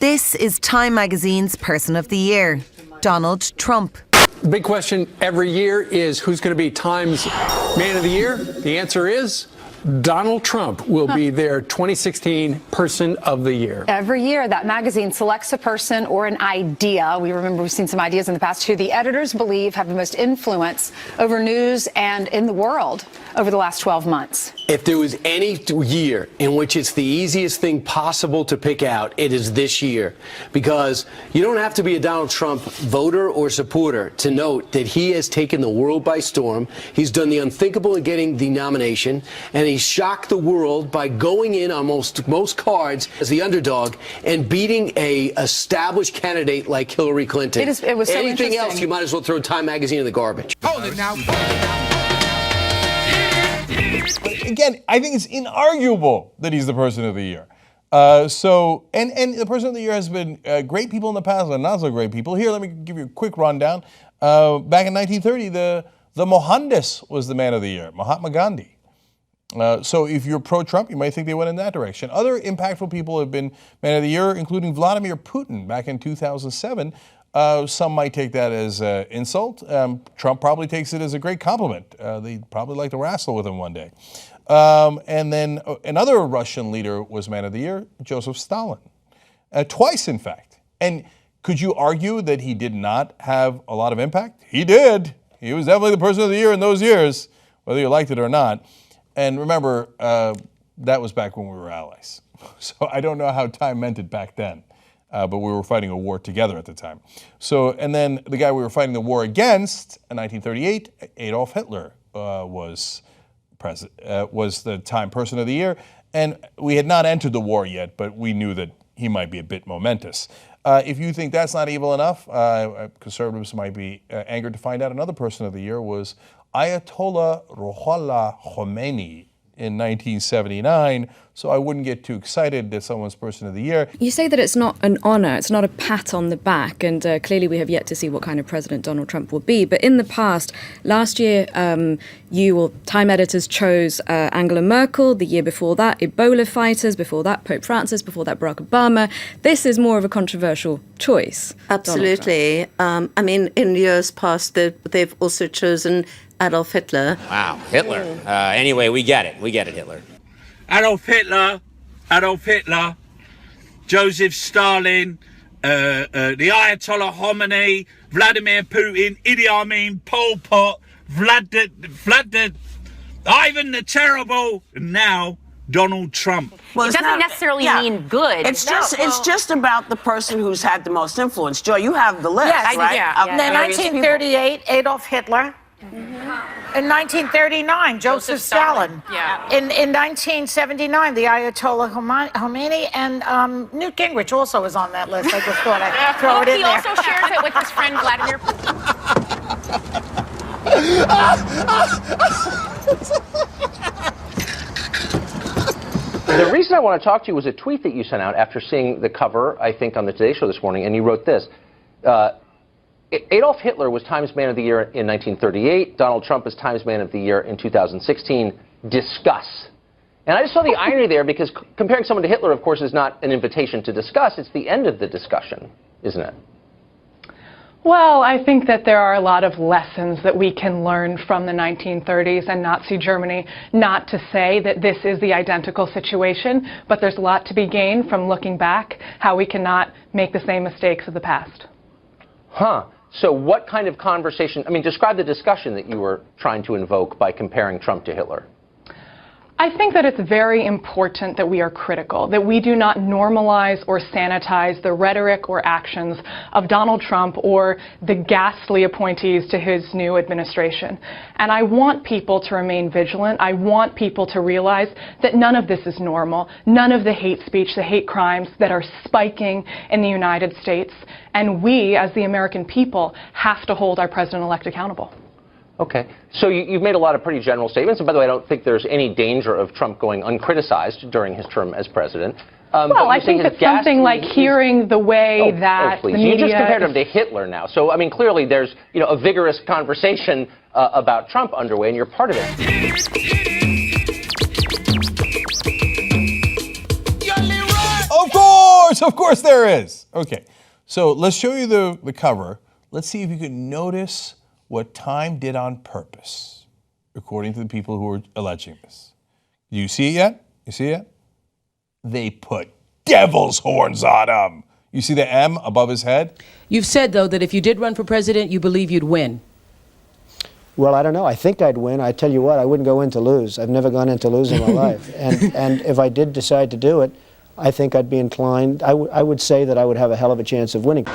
This is Time Magazine's Person of the Year, Donald Trump. The big question every year is who's going to be Time's Man of the Year? The answer is Donald Trump will be their 2016 Person of the Year. Every year, that magazine selects a person or an idea. We've seen some ideas in the past who the editors believe have the most influence over news and in the world over the last 12 months. If there was any year in which it's the easiest thing possible to pick out, it is this year. Because you don't have to be a Donald Trump voter or supporter to note that he has taken the world by storm. He's done the unthinkable in getting the nomination, and he shocked the world by going in on most cards as the underdog and beating a established candidate like Hillary Clinton. It was so Anything else, you might as well throw Time Magazine in the garbage. Again, I think it's inarguable that he's the Person of the Year. And the Person of the Year has been great people in the past and not so great people. Here, let me give you a quick rundown. Back in 1930, the Mohandas was the Man of the Year, Mahatma Gandhi. So if you're pro-Trump, you might think they went in that direction. Other impactful people have been Man of the Year, including Vladimir Putin back in 2007. Some might take that as an insult. Trump probably takes it as a great compliment. They'd probably like to wrestle with him one day. And then another Russian leader was Man of the Year, Joseph Stalin. Twice, in fact. And could you argue that he did not have a lot of impact? He did. He was definitely the Person of the Year in those years, whether you liked it or not. And remember, that was back when we were allies. So I don't know how Time meant it back then. But we were fighting a war together at the time. So, and then the guy we were fighting the war against in 1938, Adolf Hitler, was the Time Person of the Year. And we had not entered the war yet, but we knew that he might be a bit momentous. If you think that's not evil enough, conservatives might be angered to find out another Person of the Year was Ayatollah Ruhollah Khomeini in 1979, so I wouldn't get too excited that someone's Person of the Year. You say that it's not an honor, it's not a pat on the back, and clearly we have yet to see what kind of president Donald Trump will be. But in the past, last year, Time editors chose Angela Merkel. The year before that, Ebola fighters. Before that, Pope Francis. Before that, Barack Obama. This is more of a controversial choice. Absolutely. In years past, they've also chosen Adolf Hitler. Wow, Hitler. Anyway, we get it, Hitler. Adolf Hitler, Joseph Stalin, the Ayatollah Khomeini, Vladimir Putin, Idi Amin, Pol Pot, Ivan the Terrible, and now Donald Trump. Well, it doesn't necessarily mean good. It's just about the person who's had the most influence. Joy, you have the list, right? In 1938, Adolf Hitler. In 1939, Joseph Stalin. In 1979, the Ayatollah Khomeini, and Newt Gingrich also is on that list. I just thought I'd throw it in there. He also shares it with his friend Vladimir The reason I want to talk to you was a tweet that you sent out after seeing the cover, I think, on the Today Show this morning, and you wrote this. Adolf Hitler was Times Man of the Year in 1938. Donald Trump is Times Man of the Year in 2016. Discuss. And I just saw the irony there, because comparing someone to Hitler, of course, is not an invitation to discuss. It's the end of the discussion, isn't it? Well, I think that there are a lot of lessons that we can learn from the 1930s and Nazi Germany. Not to say that this is the identical situation, but there's a lot to be gained from looking back, how we cannot make the same mistakes of the past. Huh. So what kind of conversation, describe the discussion that you were trying to invoke by comparing Trump to Hitler. I think that it's very important that we are critical, that we do not normalize or sanitize the rhetoric or actions of Donald Trump or the ghastly appointees to his new administration. And I want people to remain vigilant. I want people to realize that none of this is normal. None of the hate speech, the hate crimes that are spiking in the United States. And we, as the American people, have to hold our president-elect accountable. Okay. So you've made a lot of pretty general statements. And by the way, I don't think there's any danger of Trump going uncriticized during his term as president. Well, I think that something like hearing the way that the media... You just compared him to Hitler now. So, clearly there's, a vigorous conversation about Trump underway, and you're part of it. Of course! course there is. Okay, so let's show you the cover. Let's see if you can notice what Time did on purpose, according to the people who are alleging this. Do you see it yet? You see it yet? They put devil's horns on him. You see the M above his head? You've said, though, that if you did run for president, you believe you'd win. Well, I don't know. I think I'd win. I tell you what, I wouldn't go in to lose. I've never gone in to lose in my life. And if I did decide to do it, I think I'd be inclined, I would say that I would have a hell of a chance of winning.